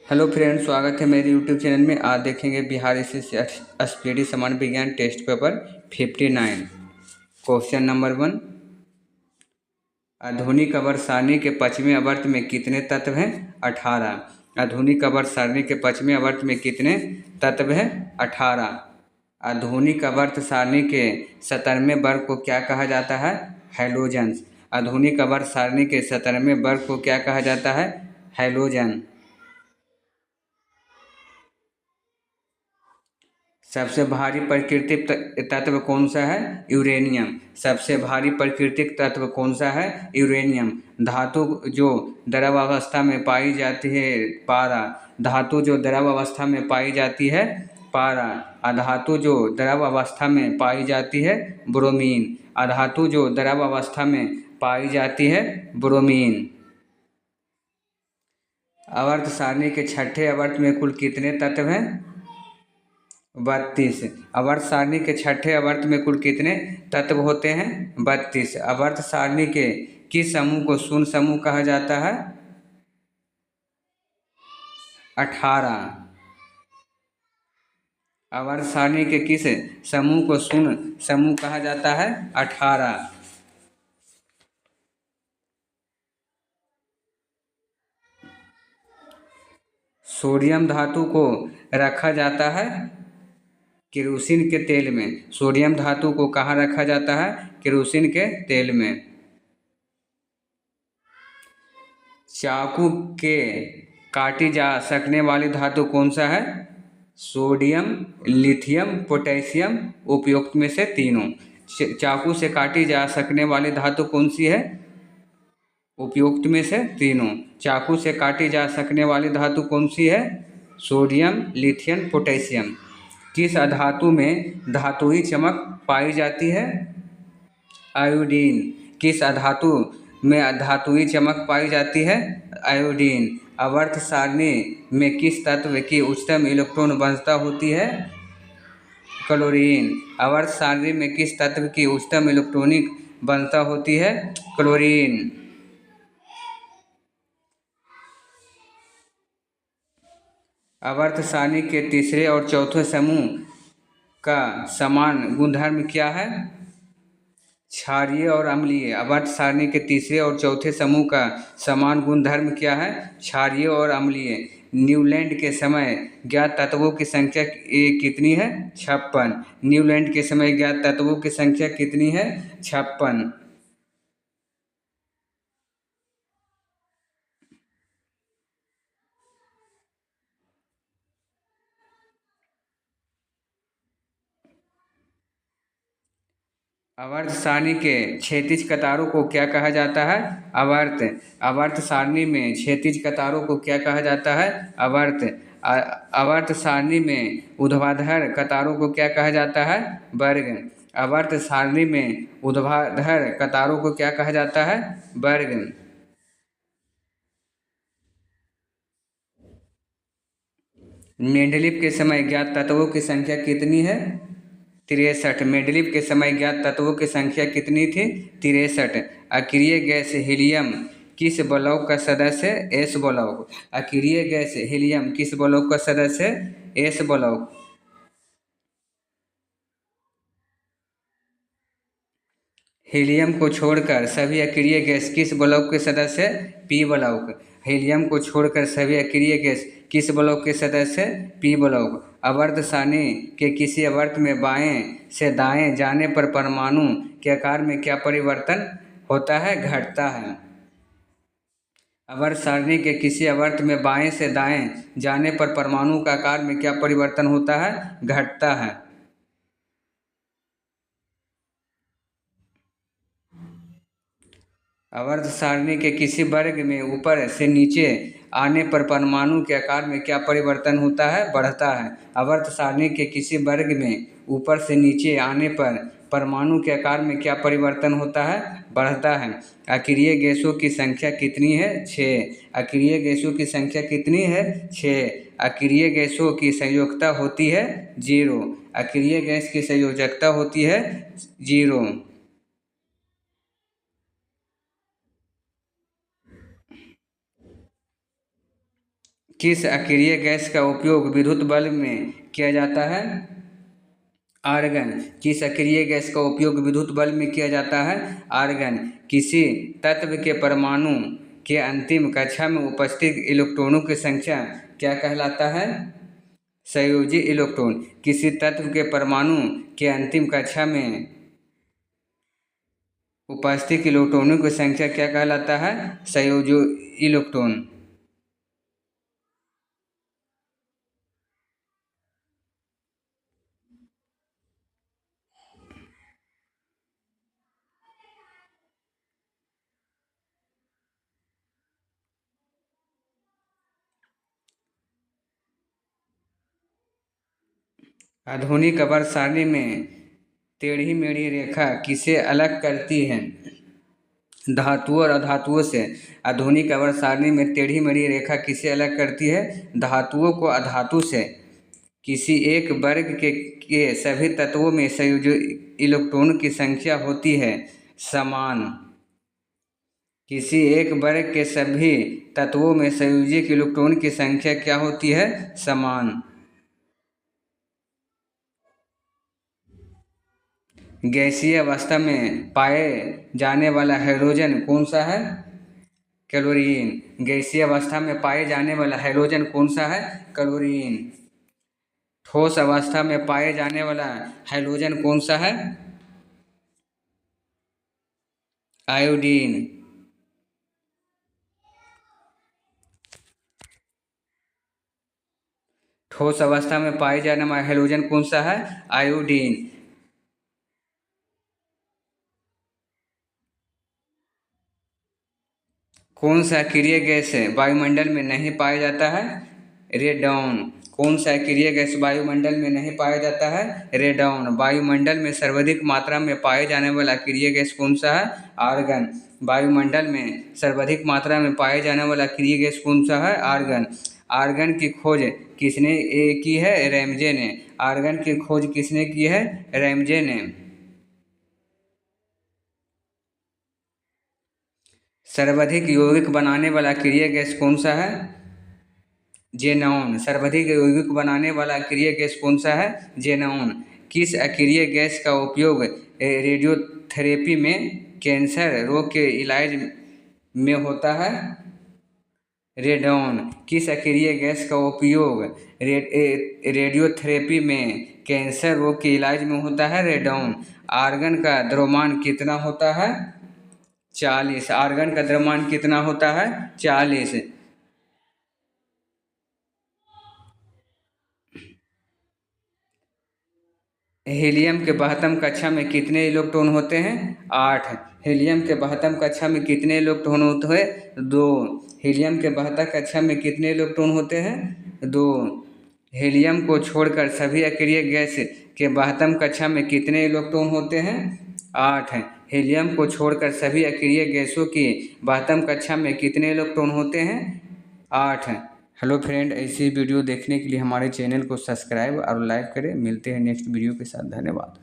Hello friends, स्वागत है मेरे यूट्यूब चैनल में। आज देखेंगे बिहार एसएससी स्पीडी सामान्य विज्ञान टेस्ट पेपर 59। Question number 1। आधुनिक आवर्त सारणी के पश्चिमी आवर्त में कितने तत्व हैं? 18। आधुनिक आवर्त सारणी के पश्चिमी आवर्त में कितने तत्व हैं? 18। आधुनिक आवर्त सारणी के 17वें वर्ग को क्या कहा जाता है? हैलोजन्स। आधुनिक आवर्त सारणी के 17वें वर्ग को क्या कहा जाता है? हैलोजन। सबसे भारी प्राकृतिक तत्व कौन सा है? यूरेनियम। सबसे भारी प्राकृतिक तत्व कौन सा है? यूरेनियम। धातु जो द्रव अवस्था में पाई जाती है? पारा। धातु जो द्रव अवस्था में पाई जाती है? पारा। अधातु जो द्रव अवस्था में पाई जाती है? ब्रोमीन। अधातु जो द्रव अवस्था में पाई जाती है? ब्रोमीन। आवर्त सारणी के छठे आवर्त में कुल कितने तत्व हैं? 32। आवर्त सारणी के छठे आवर्त में कुल कितने तत्व होते हैं? 32। आवर्त सारणी के किस समूह को शून्य समूह कहा जाता है? 18। आवर्त सारणी के किस समूह को शून्य समूह कहा जाता है? 18। सोडियम धातु को रखा जाता है केरोसिन के तेल में। सोडियम धातु को कहाँ रखा जाता है? केरोसिन के तेल में। चाकू के काटी जा सकने वाली धातु कौन सा है? सोडियम, लिथियम, पोटेशियम, उपयुक्त में से तीनों। चाकू से काटी जा सकने वाली धातु कौन सी है? उपयुक्त में से तीनों। चाकू से काटी जा सकने वाली धातु कौन सी है? Sodium, lithium, potassium. किस अधातु में धातुई चमक पाई जाती है? आयोडीन। किस अधातु में धातुई चमक पाई जाती है? आयोडीन। आवर्त सारणी में किस तत्व की उच्चतम इलेक्ट्रॉन वाहकता होती है? क्लोरीन। आवर्त सारणी में किस तत्व की उच्चतम इलेक्ट्रॉनिक वाहकता होती है? क्लोरीन। आवर्त सारणी के तीसरे और चौथे समूह का समान गुणधर्म क्या है? क्षारीय और अम्लीय। आवर्त सारणी के तीसरे और चौथे समूह का समान गुणधर्म क्या है? क्षारीय और अम्लीय। न्यूलैंड के समय ज्ञात तत्वों की संख्या कितनी है? 56। न्यूलैंड के समय ज्ञात तत्वों की संख्या कितनी है? 56। आवर्त सारणी के क्षैतिज कतारों को क्या कहा जाता है? आवर्त सारणी में क्षैतिज कतारों को क्या कहा जाता है? आवर्त सारणी में ऊर्ध्वाधर कतारों को क्या कहा जाता है? वर्ग। आवर्त सारणी में ऊर्ध्वाधर कतारों को क्या कहा जाता है? वर्ग। मेंडलीव के समय ज्ञात तत्वों की संख्या कितनी है? 63। मेंडलीव के समय ज्ञात तत्वों की संख्या कितनी थी? 63। अक्रिय गैस हीलियम किस ब्लॉक का सदस्य है? S block. अक्रिय गैस हीलियम किस ब्लॉक का सदस्य है? S block. हीलियम को छोड़कर सभी अक्रिय गैस किस ब्लॉक के सदस्य है? P block. हीलियम को छोड़कर सभी अक्रिय गैस किस ब्लॉक के सदस्य है? P block. आवर्त सारणी के किसी आवर्त में बाएं से दाएं जाने पर परमाणु के आकार में क्या परिवर्तन होता है? घटता है। आवर्त सारणी के किसी आवर्त में बाएं से दाएं जाने पर परमाणु का आकार में क्या परिवर्तन होता है? घटता है। आवर्त सारणी के किसी वर्ग में ऊपर से नीचे आने पर परमाणु के आकार में क्या परिवर्तन होता है? बढ़ता है। आवर्त सारणी के किसी वर्ग में ऊपर से नीचे आने पर परमाणु के आकार में क्या परिवर्तन होता है? बढ़ता है। अक्रिय गैसों की संख्या कितनी है? 6। अक्रिय गैसों की संख्या कितनी है? 6। अक्रिय गैसों की संयोजकता होती है 0। अक्रिय गैस की संयोजकता होती है 0। किस अक्रिय गैस का उपयोग विद्युत बल्ब में किया जाता है? आर्गन। किस अक्रिय गैस का उपयोग विद्युत बल्ब में किया जाता है? आर्गन। किसी तत्व के परमाणु के अंतिम कक्षा में उपस्थित इलेक्ट्रॉनों की संख्या क्या कहलाता है? संयोजी इलेक्ट्रॉन। किसी तत्व के परमाणु के अंतिम कक्षा में उपस्थित इलेक्ट्रॉनों की संख्या क्या कहलाता है? संयोजी इलेक्ट्रॉन। आधुनिक आवर्त सारणी में टेढ़ी मेढ़ी रेखा किसे अलग करती है? धातुओं और अधातुओं से। आधुनिक आवर्त सारणी में टेढ़ी मेढ़ी रेखा किसे अलग करती है? धातुओं को अधातु से। किसी एक वर्ग के सभी तत्वों में संयोजी इलेक्ट्रॉन की संख्या होती है समान। किसी एक वर्ग के सभी तत्वों में संयोजी इलेक्ट्रॉन की संख्या क्या होती है? समान। गैसीय अवस्था में पाए जाने वाला हाइड्रोजन कौन सा है? क्लोरीन। गैसीय अवस्था में पाए जाने वाला हाइड्रोजन कौन सा है? क्लोरीन। ठोस अवस्था में पाए जाने वाला हाइड्रोजन कौन सा है? आयोडीन। ठोस अवस्था में पाए जाने वाला हाइड्रोजन कौन सा है? आयोडीन। कौन सा अक्रिय गैस वायुमंडल में नहीं पाया जाता है? रेडॉन। कौन सा अक्रिय गैस वायुमंडल में नहीं पाया जाता है? रेडॉन। वायुमंडल में सर्वाधिक मात्रा में पाए जाने वाला अक्रिय गैस कौन सा है? आर्गन। वायुमंडल में सर्वाधिक मात्रा में पाए जाने वाला अक्रिय गैस कौन सा है? आर्गन। आर्गन की खोज किसने की है? रैमजे ने। आर्गन की खोज किसने की है? रैमजे ने। सर्वाधिक यौगिक बनाने वाला अक्रिय गैस कौन सा है? जेनॉन। सर्वाधिक यौगिक बनाने वाला अक्रिय गैस कौन सा है? जेनॉन। किस अक्रिय गैस का उपयोग रेडियोथेरेपी में कैंसर रोग के इलाज में होता है? रेडॉन। किस अक्रिय गैस का उपयोग रेडियोथेरेपी में कैंसर रोग के इलाज में होता है? रेडॉन। आर्गन का द्रव्यमान कितना होता है? 40। आर्गन का द्रव्यमान कितना होता है? 40। हीलियम के बहत्तम कक्षा में कितने इलेक्ट्रॉन होते हैं? 8। हीलियम के बहत्तम कक्षा में कितने इलेक्ट्रॉन होते हैं? 2। हीलियम के बहत्तर कक्षा में कितने इलेक्ट्रॉन होते हैं? 2। हीलियम को छोड़कर सभी अक्रिय गैस के बहत्तम कक्षा में कितने इलेक्ट्रॉन होते हैं? 8। हीलियम को छोड़कर सभी अक्रिय गैसों की बहत्तम कक्षा में कितने इलेक्ट्रॉन होते हैं? 8। हेलो फ्रेंड, ऐसी वीडियो देखने के लिए हमारे चैनल को सब्सक्राइब और लाइक करें। मिलते हैं नेक्स्ट वीडियो के साथ। धन्यवाद।